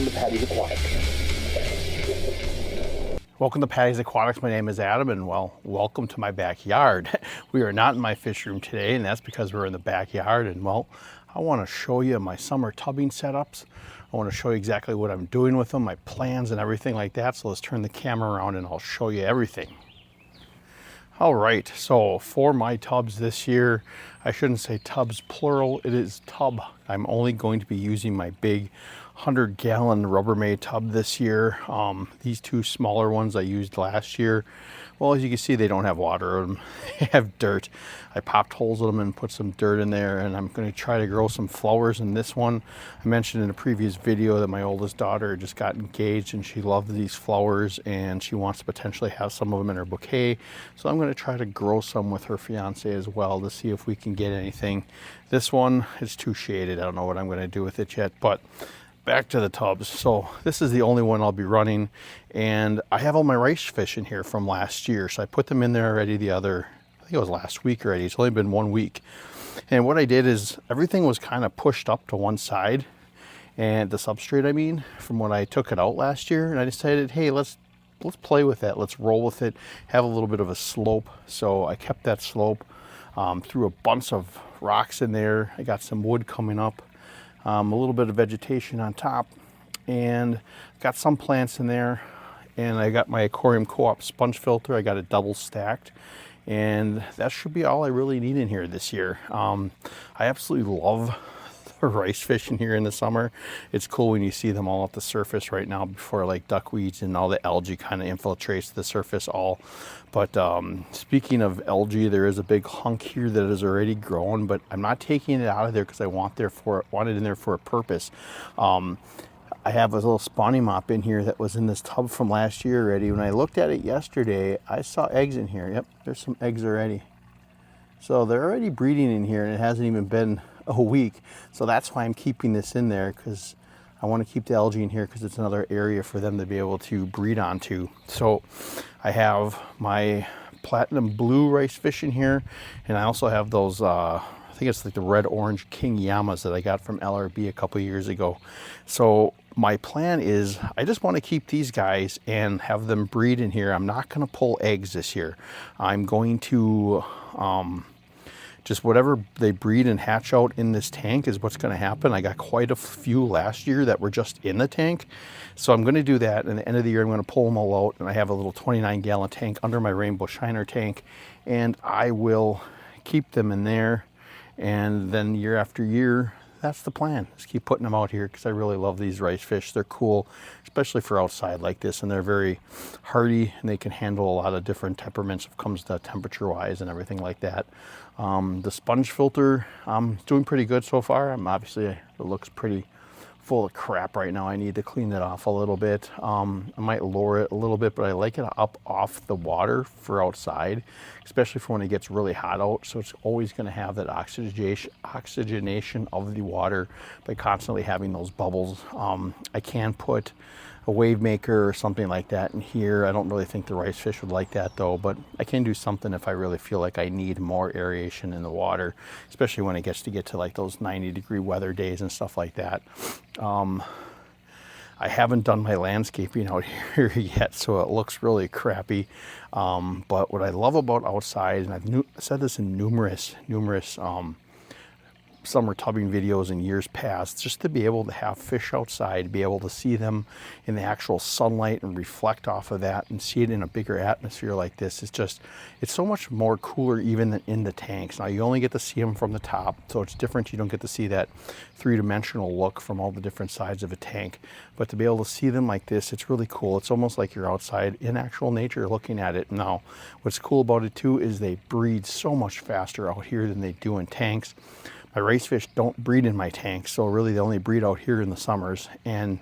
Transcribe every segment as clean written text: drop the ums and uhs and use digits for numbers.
welcome to Patty's Aquatics. Welcome to Patty's Aquatics. My name is Adam, and well, welcome to my backyard. We are not in my fish room today, and that's because we're in the backyard. And well, I want to show you my summer tubbing setups. I want to show you exactly what I'm doing with them, my plans and everything like that. So let's turn the camera around and I'll show you everything. All right, so for my tubs this year, I shouldn't say tubs plural, it is tub. I'm only going to be using my big 100-gallon Rubbermaid tub this year. These two smaller ones I used last year, well, as you can see, they don't have water in them. They have dirt. I popped holes in them and put some dirt in there, and I'm going to try to grow some flowers in this one. I mentioned in a previous video that my oldest daughter just got engaged and she loved these flowers and she wants to potentially have some of them in her bouquet. So I'm going to try to grow some with her fiance as well to see if we can get anything. This one is too shaded. I don't know what I'm going to do with it yet, but back to the tubs. So this is the only one I'll be running, and I have all my rice fish in here from last year. So I put them in there already I think it was last week already. It's only been 1 week. And what I did is everything was kind of pushed up to one side, and the substrate, I mean, from when I took it out last year. And I decided, hey, let's play with that. Let's roll with it, have a little bit of a slope. So I kept that slope, threw a bunch of rocks in there. I got some wood coming up. A little bit of vegetation on top, and got some plants in there, and I got my Aquarium Co-op sponge filter. I got it double stacked, and that should be all I really need in here this year. I absolutely love the rice fish in here in the summer. It's cool when you see them all at the surface right now before like duckweeds and all the algae kind of infiltrates the surface all. But speaking of algae, there is a big hunk here that is already grown, but I'm not taking it out of there because I want it in there for a purpose. I have a little spawning mop in here that was in this tub from last year already. When I looked at it yesterday, I saw eggs in here. Yep, there's some eggs already. So they're already breeding in here, and it hasn't even been a week. So that's why I'm keeping this in there, because I want to keep the algae in here because it's another area for them to be able to breed onto. So I have my platinum blue rice fish in here, and I also have those I think it's like the red orange king yamas that I got from LRB a couple years ago. So my plan is I just want to keep these guys and have them breed in here. I'm not going to pull eggs this year. I'm going to just whatever they breed and hatch out in this tank is what's going to happen. I got quite a few last year that were just in the tank. So I'm going to do that. And at the end of the year, I'm going to pull them all out. And I have a little 29-gallon tank under my Rainbow Shiner tank. And I will keep them in there. And then year after year, that's the plan. Just keep putting them out here because I really love these rice fish. They're cool, especially for outside like this. And they're very hardy, and they can handle a lot of different temperaments when it comes to temperature-wise and everything like that. The sponge filter, I'm doing pretty good so far. Obviously, it looks pretty full of crap right now. I need to clean that off a little bit. I might lower it a little bit, but I like it up off the water for outside, especially for when it gets really hot out. So it's always going to have that oxygenation of the water by constantly having those bubbles. I can put a wave maker or something like that in here. I don't really think the rice fish would like that though, but I can do something if I really feel like I need more aeration in the water, especially when it gets to like those 90-degree weather days and stuff like that. I haven't done my landscaping out here yet, so it looks really crappy. But what I love about outside, and I've said this in numerous summer tubbing videos in years past, just to be able to have fish outside, be able to see them in the actual sunlight and reflect off of that and see it in a bigger atmosphere like this. It's so much more cooler even than in the tanks. Now you only get to see them from the top, so it's different. You don't get to see that three-dimensional look from all the different sides of a tank, but to be able to see them like this, it's really cool. It's almost like you're outside in actual nature looking at it. Now what's cool about it too is they breed so much faster out here than they do in tanks. My rice fish don't breed in my tank, so really they only breed out here in the summers. And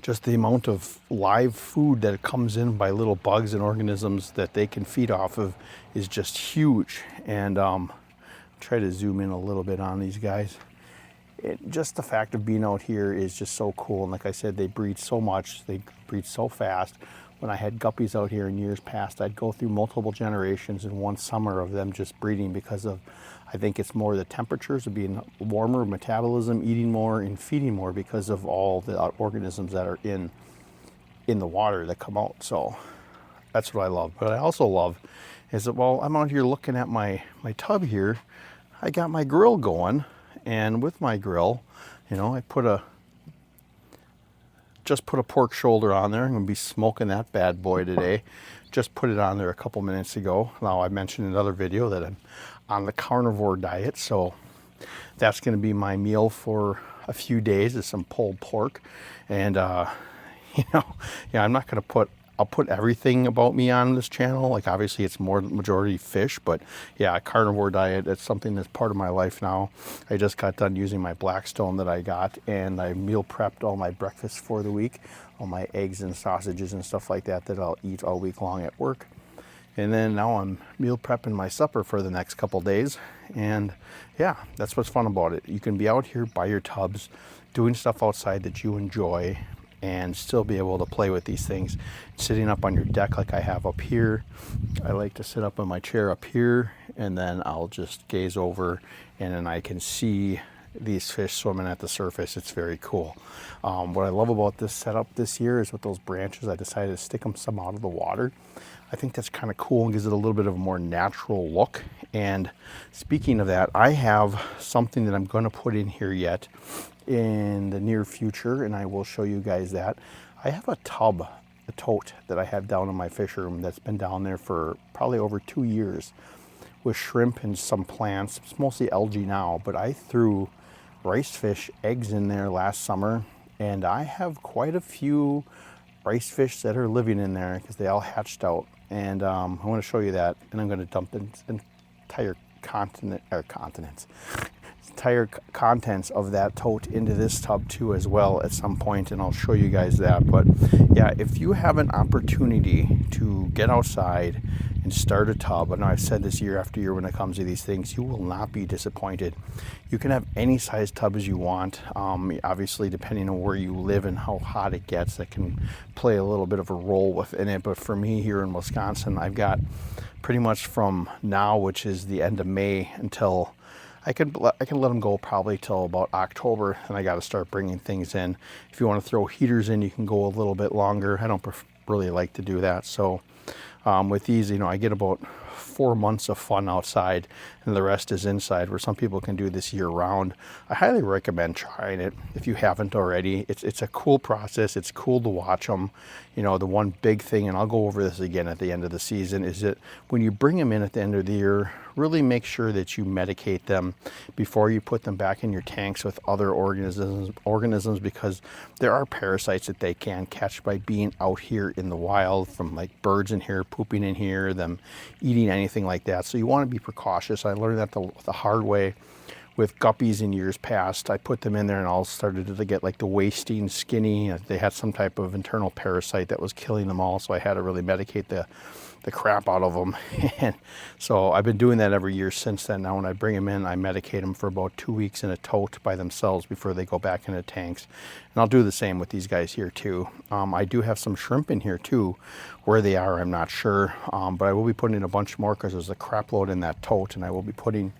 just the amount of live food that comes in by little bugs and organisms that they can feed off of is just huge. And try to zoom in a little bit on these guys. Just the fact of being out here is just so cool. And like I said, they breed so much, they breed so fast. When I had guppies out here in years past, I'd go through multiple generations in one summer of them just breeding because of I think it's more the temperatures of being warmer, metabolism, eating more, and feeding more because of all the organisms that are in the water that come out. So that's what I love. But I also love is that while I'm out here looking at my tub here, I got my grill going, and with my grill, you know, I just put a pork shoulder on there. I'm gonna be smoking that bad boy today. Just put it on there a couple minutes ago. Now, I mentioned in another video that I'm on the carnivore diet, so that's gonna be my meal for a few days, is some pulled pork. And you know, yeah, I'm not gonna I'll put everything about me on this channel. Like, obviously it's more majority fish, but yeah, carnivore diet, that's something that's part of my life now. I just got done using my Blackstone that I got, and I meal prepped all my breakfast for the week, all my eggs and sausages and stuff like that I'll eat all week long at work. And then now I'm meal prepping my supper for the next couple days. And yeah, that's what's fun about it. You can be out here by your tubs, doing stuff outside that you enjoy, and still be able to play with these things. Sitting up on your deck like I have up here. I like to sit up in my chair up here, and then I'll just gaze over, and then I can see these fish swimming at the surface. It's very cool. What I love about this setup this year is with those branches, I decided to stick them some out of the water. I think that's kind of cool and gives it a little bit of a more natural look. And speaking of that, I have something that I'm going to put in here yet in the near future, and I will show you guys that. I have a tub, a tote that I have down in my fish room that's been down there for probably over 2 years with shrimp and some plants. It's mostly algae now, but I threw rice fish eggs in there last summer, and I have quite a few rice fish that are living in there because they all hatched out. And I want to show you that, and I'm going to dump the entire contents of that tote into this tub too as well at some point, and I'll show you guys that. But yeah, if you have an opportunity to get outside and start a tub, I know I've said this year after year when it comes to these things, you will not be disappointed. You can have any size tub as you want. Obviously, depending on where you live and how hot it gets, that can play a little bit of a role within it. But for me here in Wisconsin, I've got pretty much from now, which is the end of May, until I can let them go probably till about October, and I got to start bringing things in. If you want to throw heaters in, you can go a little bit longer. I don't really like to do that. So with these, you know, I get about 4 months of fun outside, and the rest is inside, where some people can do this year round. I highly recommend trying it if you haven't already. It's a cool process. It's cool to watch them. You know, the one big thing, and I'll go over this again at the end of the season, is that when you bring them in at the end of the year, really make sure that you medicate them before you put them back in your tanks with other organisms, because there are parasites that they can catch by being out here in the wild, from like birds in here, pooping in here, them eating anything like that. So you want to be precautious. I learned that the hard way with guppies in years past. I put them in there and all started to get like the wasting skinny. They had some type of internal parasite that was killing them all, so I had to really medicate the crap out of them. And so I've been doing that every year since then. Now when I bring them in, I medicate them for about 2 weeks in a tote by themselves before they go back into tanks. And I'll do the same with these guys here too. I do have some shrimp in here too. Where they are, I'm not sure, but I will be putting in a bunch more because there's a crap load in that tote, and I will be putting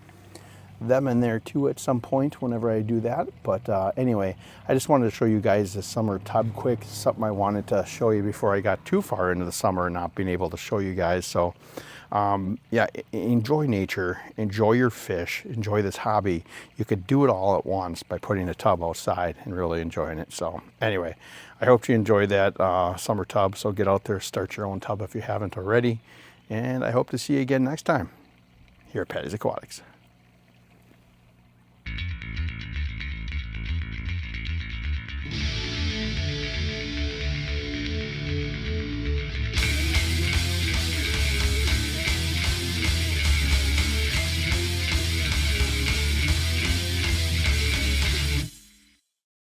them in there too at some point whenever I do that. But anyway, I just wanted to show you guys the summer tub quick. Something I wanted to show you before I got too far into the summer and not being able to show you guys. So yeah, enjoy nature, enjoy your fish, enjoy this hobby. You could do it all at once by putting a tub outside and really enjoying it. So anyway, I hope you enjoyed that summer tub. So get out there, start your own tub if you haven't already. And I hope to see you again next time here at Patty's Aquatics.